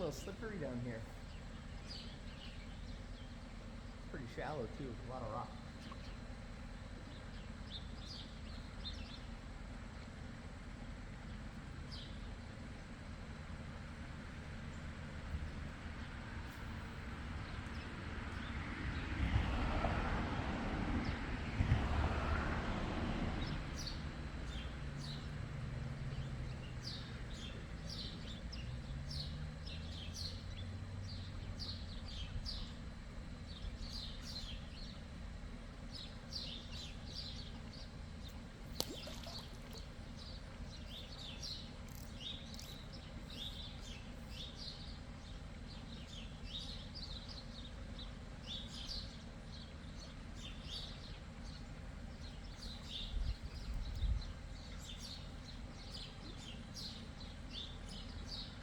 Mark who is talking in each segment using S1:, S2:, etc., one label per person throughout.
S1: little slippery down here. It's pretty shallow too, a lot of rock.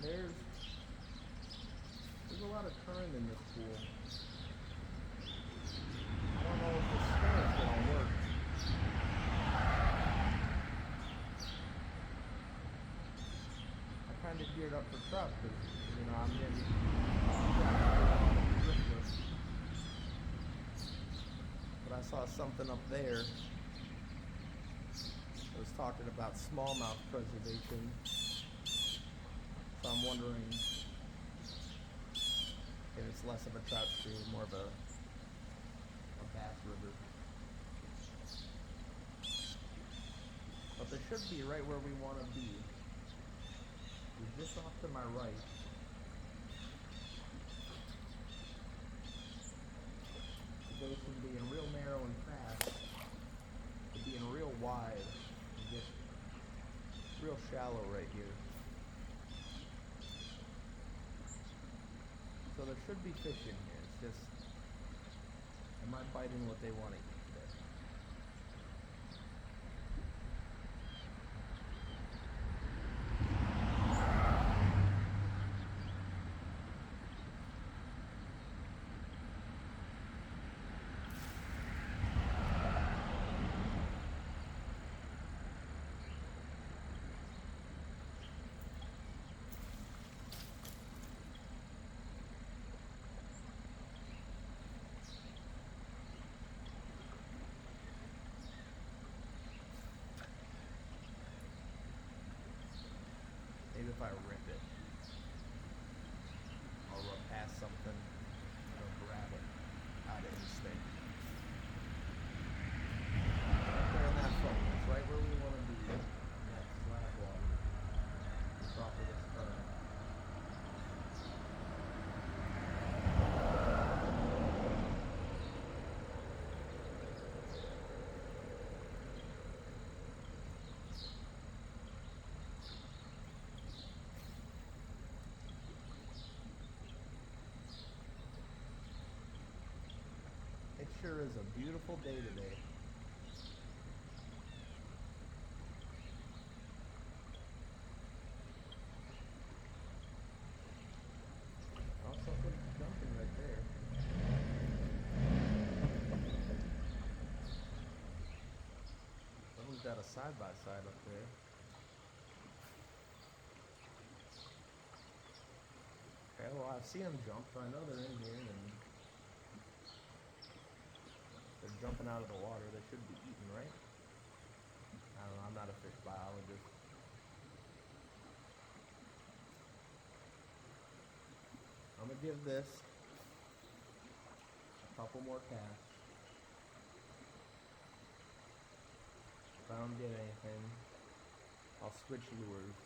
S1: There's a lot of current in this pool. I don't know if the spinner's gonna work. I kind of geared up for trout because, you know, I'm getting driftless. But I saw something up there. I was talking about smallmouth preservation. So I'm wondering if it's less of a trout stream, more of a bass river. But they should be right where we want to be. We're just off to my right. It goes from being real narrow and fast to being real wide and just real shallow right here. So there should be fish in here. It's just, am I biting what they want to eat today? Maybe if I rip it, I'll run past something and I'll grab it out of instinct. Right there in that focus, right where we want to be, in that flat water, off of this current. It sure is a beautiful day today. Oh, something's jumping right there. Someone's got a side-by-side up there. Okay, well, I see them jump, so I know they're in here, and they're jumping out of the water. They should be eating, right? I don't know. I'm not a fish biologist. I'm going to give this a couple more casts. If I don't get anything, I'll switch lures.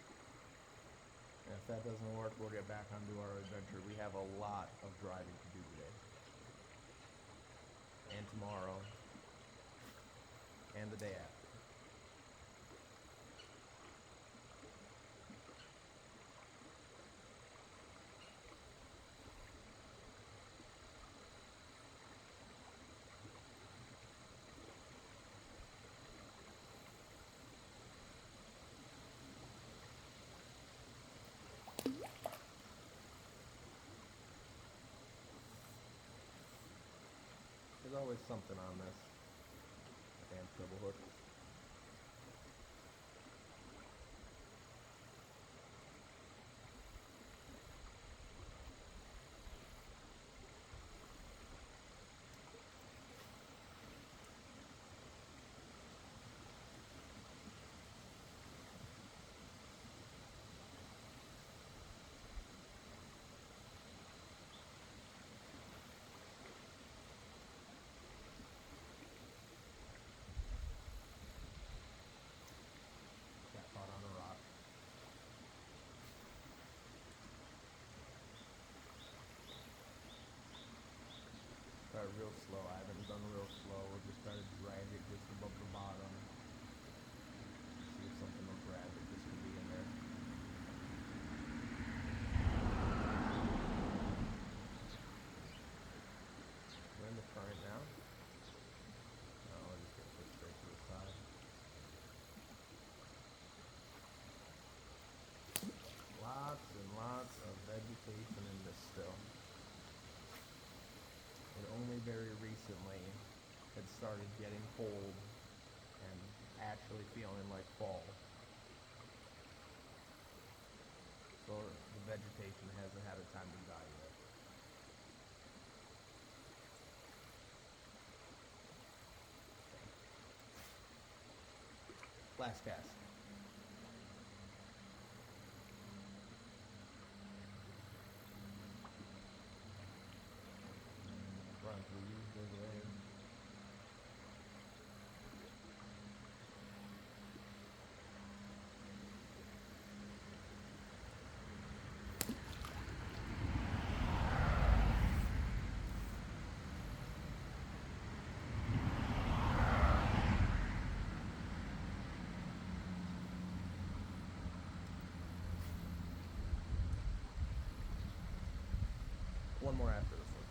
S1: And if that doesn't work, we'll get back onto our adventure. We have a lot of driving to do today. And tomorrow, and the day after. There's always something on this damn treble hook. really feeling like fall. So the vegetation hasn't had a time to die yet. Last cast. Run through you, go ahead. One more after this one.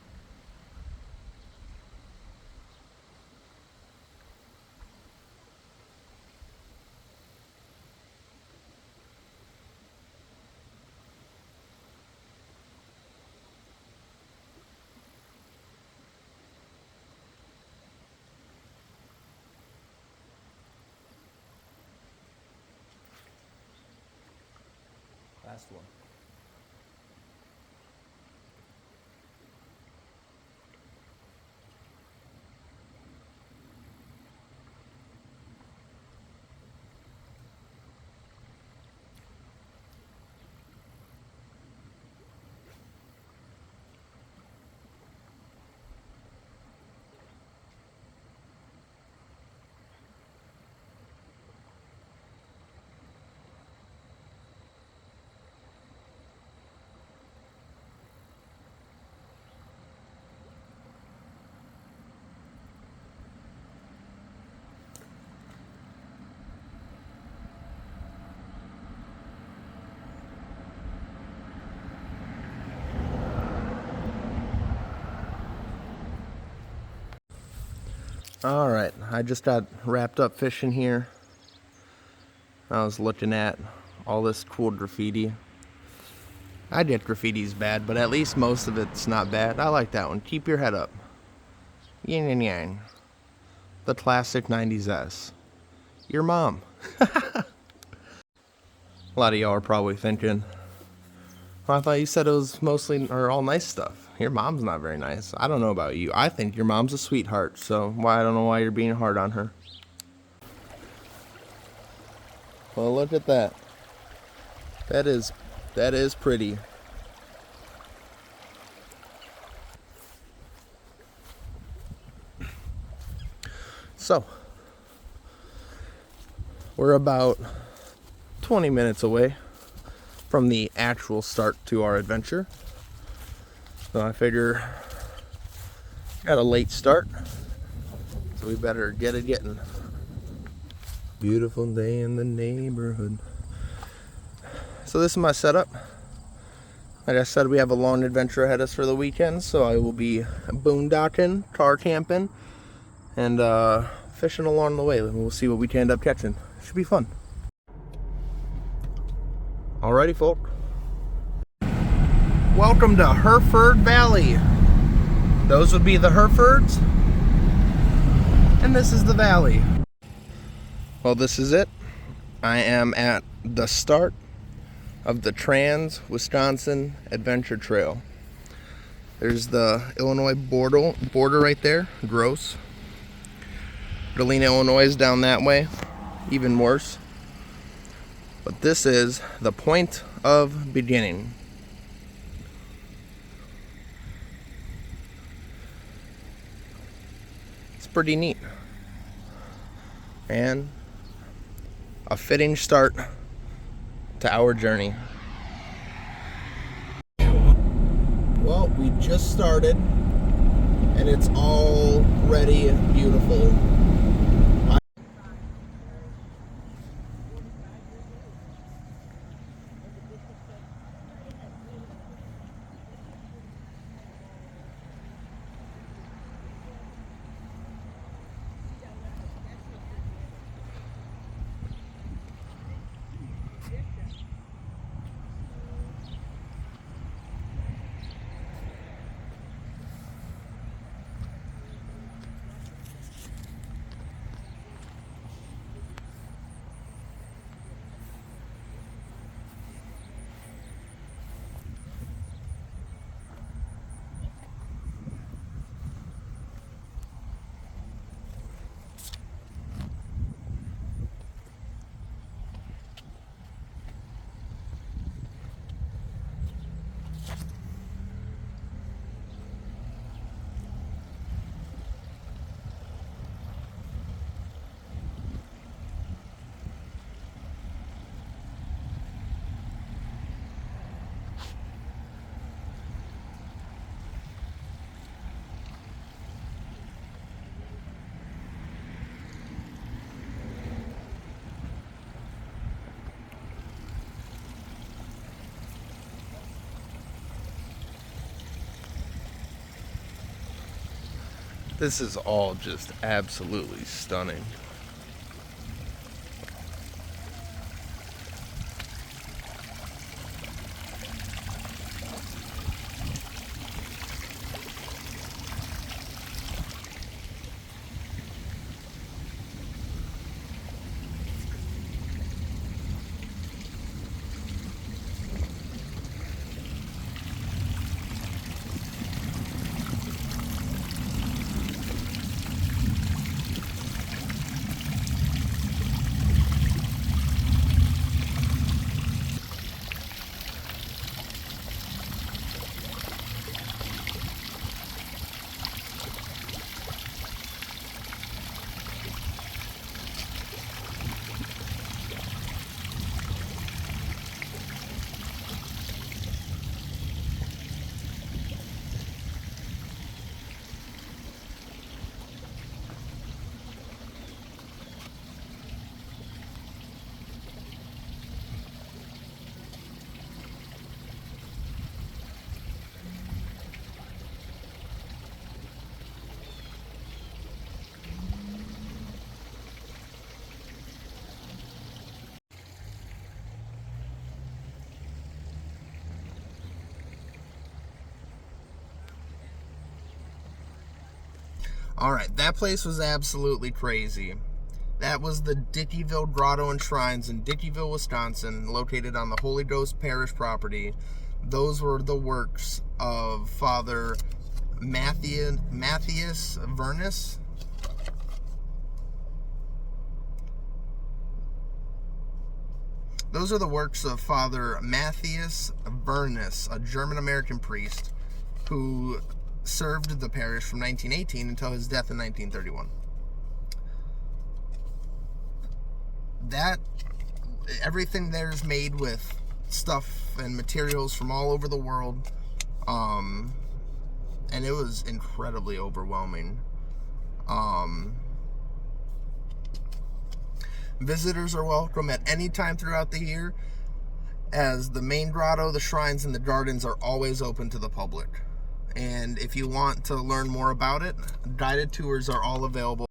S1: Last one. All right, I just got wrapped up fishing here. I was looking at all this cool graffiti. I get graffiti's bad, but at least most of it's not bad. I like that one. Keep your head up. Yin and yang. The classic 90s S. Your mom. A lot of y'all are probably thinking, well, I thought you said it was mostly or all nice stuff. Your mom's not very nice. I don't know about you. I think your mom's a sweetheart, so I don't know why you're being hard on her. Well, look at that. That is pretty. So, we're about 20 minutes away from the actual start to our adventure. So I figure got a late start, so we better get it getting. Beautiful day in the neighborhood. So this is my setup. Like I said, we have a long adventure ahead of us for the weekend, so I will be boondocking, car camping, and fishing along the way. We'll see what we can end up catching. Should be fun. Alrighty, folk. Welcome to Hereford Valley. Those would be the Herefords, and this is the valley. Well, this is it. I am at the start of the Trans-Wisconsin Adventure Trail. There's the Illinois border right there. Gross. Galena, Illinois is down that way. Even worse. But this is the point of beginning. It's pretty neat. And a fitting start to our journey. Well, we just started and it's already beautiful. This is all just absolutely stunning. Alright, that place was absolutely crazy. That was the Dickeyville Grotto and Shrines in Dickeyville, Wisconsin, located on the Holy Ghost Parish property. Those were the works of Father Matthias Vernus. Those are the works of Father Matthias Vernus, a German-American priest who served the parish from 1918 until his death in 1931. Everything there is made with stuff and materials from all over the world, and it was incredibly overwhelming. Visitors are welcome at any time throughout the year, as the main grotto, the shrines, and the gardens are always open to the public. And if you want to learn more about it, guided tours are all available.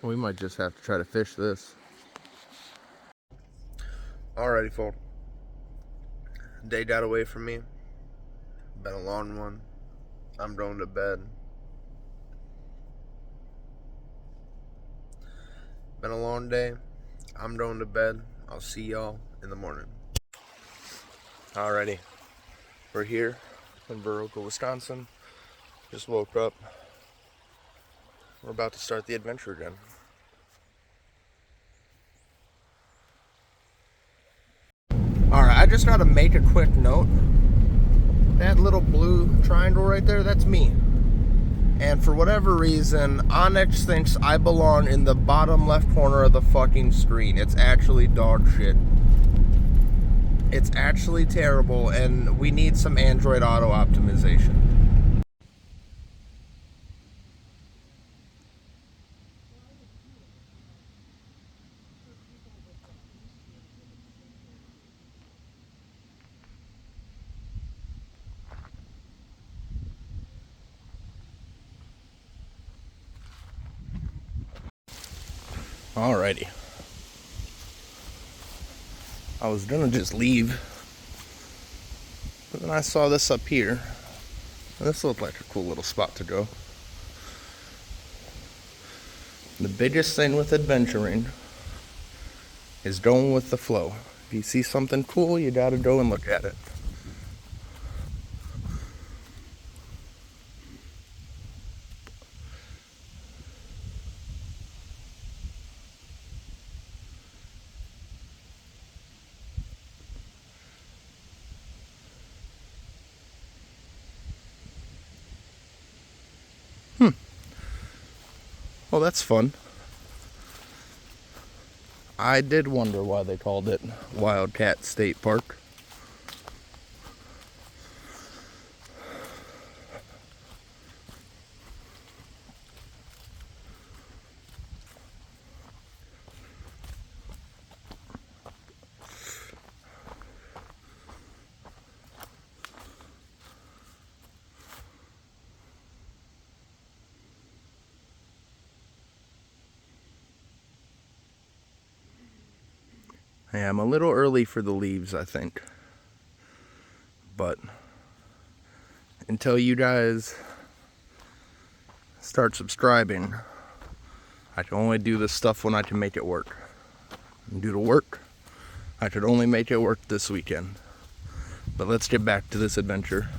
S1: We might just have to try to fish this. Alrighty, folks. Day got away from me. Been a long one. I'm going to bed. Been a long day. I'm going to bed. I'll see y'all in the morning. Alrighty. We're here in Viroqua, Wisconsin. Just woke up. We're about to start the adventure again. Alright, I just gotta make a quick note. That little blue triangle right there, that's me. And for whatever reason, Onyx thinks I belong in the bottom left corner of the fucking screen. It's actually dog shit. It's actually terrible, and we need some Android auto optimization. Alrighty. I was gonna just leave, but then I saw this up here, and this looked like a cool little spot to go. The biggest thing with adventuring is going with the flow. If you see something cool, you gotta go and look at it. Oh, that's fun. I did wonder why they called it Wildcat State Park. Yeah, I'm a little early for the leaves, I think. But until you guys start subscribing, I can only do this stuff when I can make it work. And due to work, I could only make it work this weekend. But let's get back to this adventure.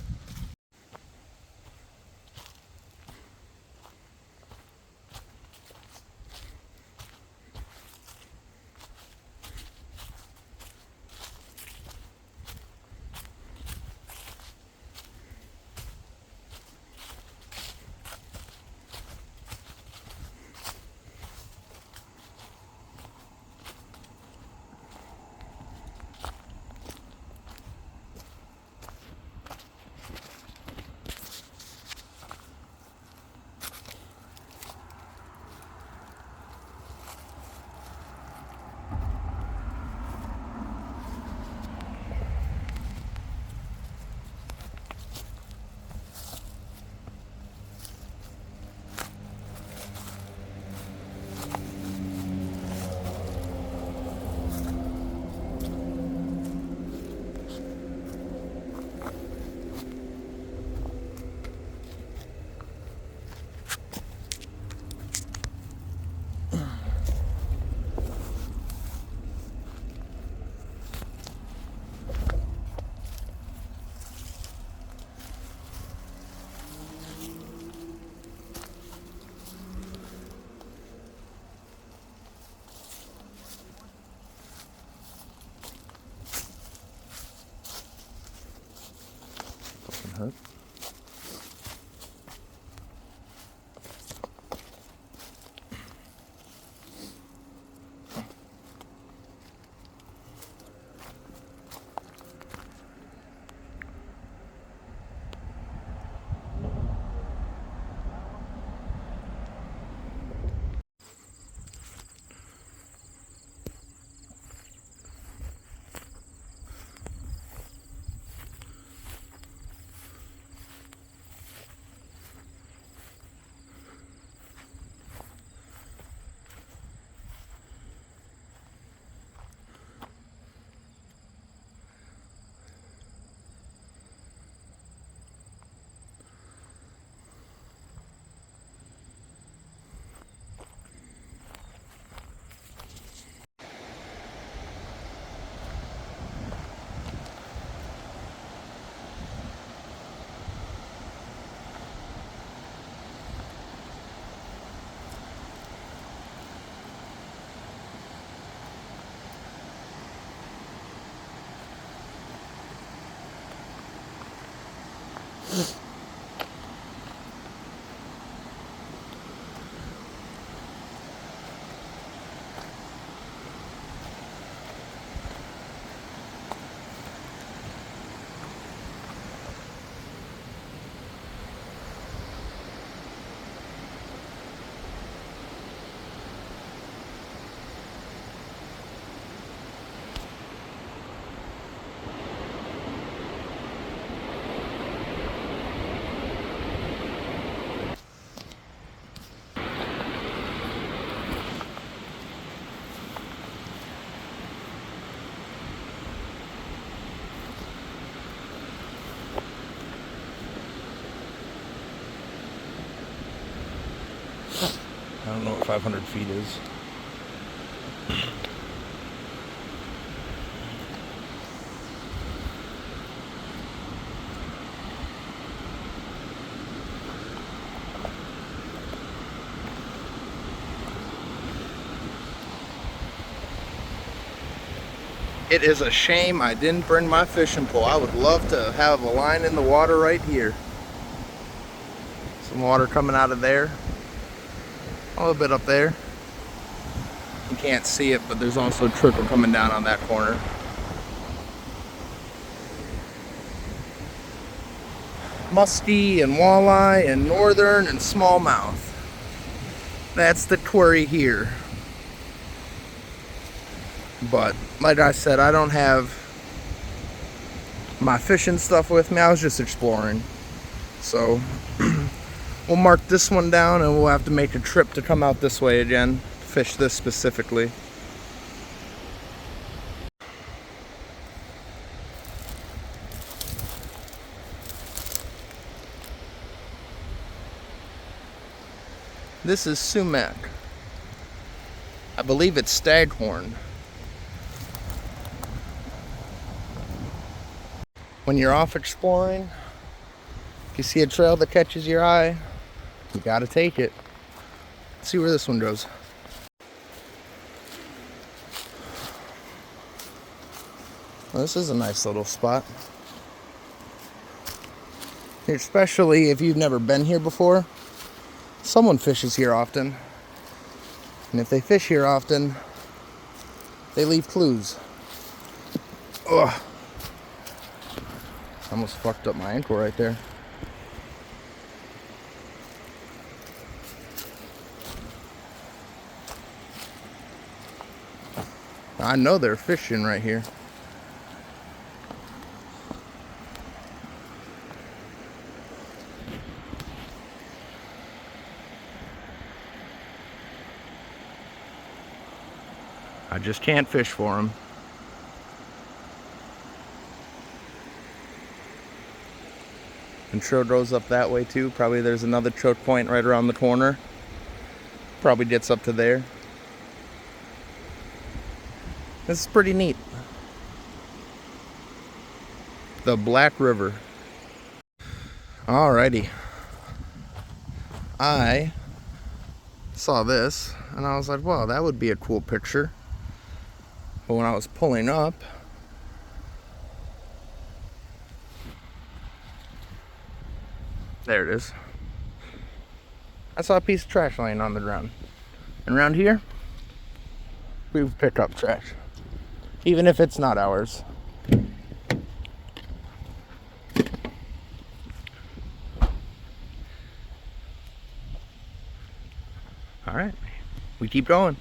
S1: Huh? I don't know what 500 feet is. It is a shame I didn't bring my fishing pole. I would love to have a line in the water right here. Some water coming out of there. A little bit up there. You can't see it, but there's also a trickle coming down on that corner. Muskie and walleye and northern and smallmouth. That's the quarry here. But like I said, I don't have my fishing stuff with me. I was just exploring. So we'll mark this one down and we'll have to make a trip to come out this way again, fish this specifically. This is sumac. I believe it's staghorn. When you're off exploring, if you see a trail that catches your eye, you gotta take it. Let's see where this one goes. Well, this is a nice little spot. Especially if you've never been here before. Someone fishes here often. And if they fish here often, they leave clues. Ugh. Almost fucked up my ankle right there. I know they're fishing right here. I just can't fish for them. And trout goes up that way too. Probably there's another choke point right around the corner. Probably gets up to there. This is pretty neat. The Black River. Alrighty. I saw this and I was like, wow, that would be a cool picture. But when I was pulling up, there it is. I saw a piece of trash laying on the ground. And around here, we would pick up trash. Even if it's not ours. Alright, we keep going.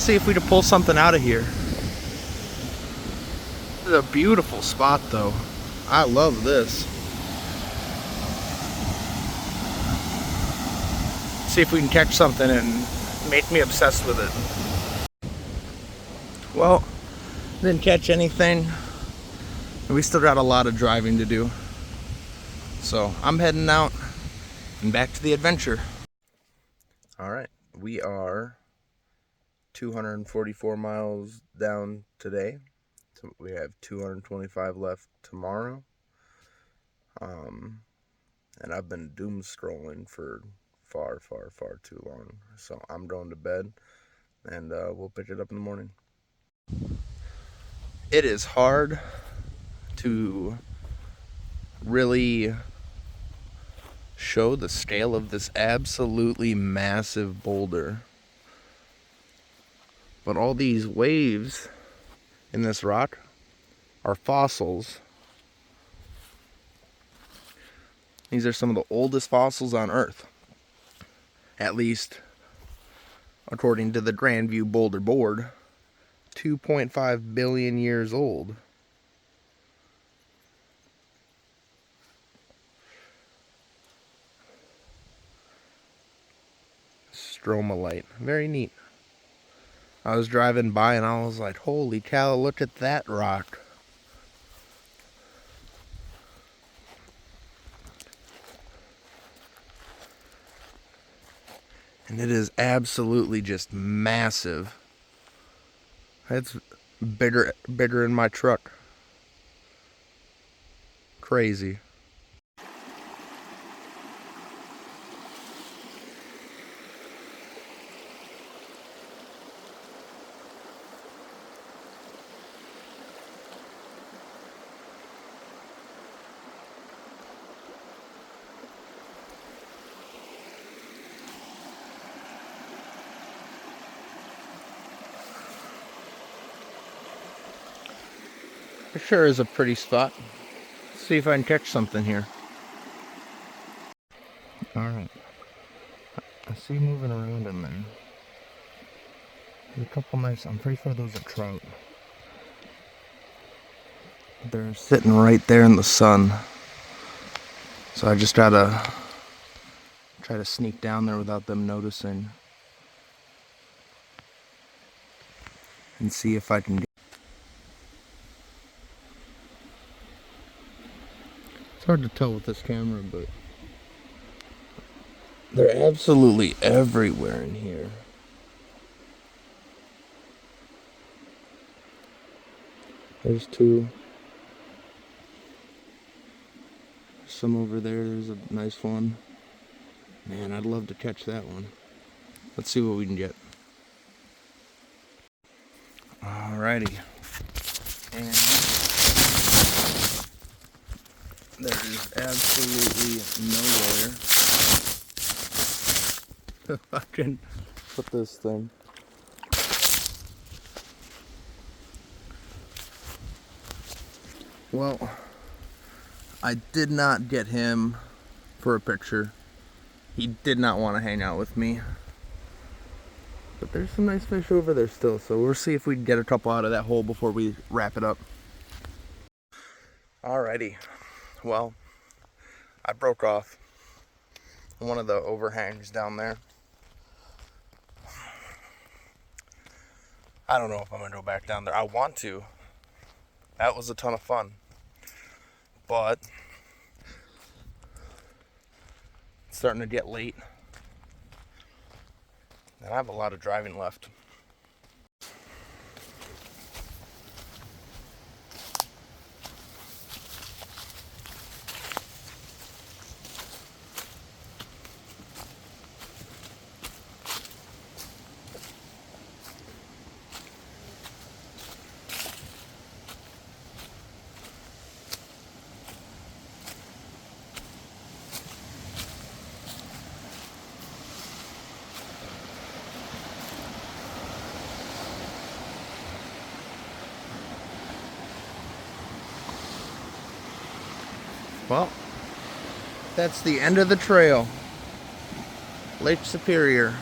S1: see if we can pull something out of here. This is a beautiful spot though. I love this. See if we can catch something and make me obsessed with it. Well, didn't catch anything. We still got a lot of driving to do. So I'm heading out and back to the adventure. All right, we are 244 miles down today. So we have 225 left tomorrow. And I've been doom scrolling for far too long. So I'm going to bed, and we'll pick it up in the morning. It is hard to really show the scale of this absolutely massive boulder. But all these waves in this rock are fossils. These are some of the oldest fossils on Earth. At least according to the Grandview Boulder Board. 2.5 billion years old. Stromalite. Very neat. I was driving by and I was like, holy cow, look at that rock. And it is absolutely just massive. It's bigger in my truck. Crazy. It sure is a pretty spot. Let's see if I can catch something here. Alright. I see moving around in there. There's a couple nice, I'm pretty sure those are trout. They're sitting right there in the sun. So I just gotta try to sneak down there without them noticing. And see if I can get. It's hard to tell with this camera, but they're absolutely everywhere in here. There's two. There's some over there. There's a nice one. Man, I'd love to catch that one. Let's see what we can get. Alrighty. And there is absolutely nowhere if I can put this thing. Well, I did not get him for a picture. He did not want to hang out with me. But there's some nice fish over there still, so we'll see if we can get a couple out of that hole before we wrap it up. Alrighty. Well, I broke off one of the overhangs down there. I don't know if I'm going to go back down there. I want to. That was a ton of fun. But it's starting to get late. And I have a lot of driving left. Well, that's the end of the trail. Lake Superior.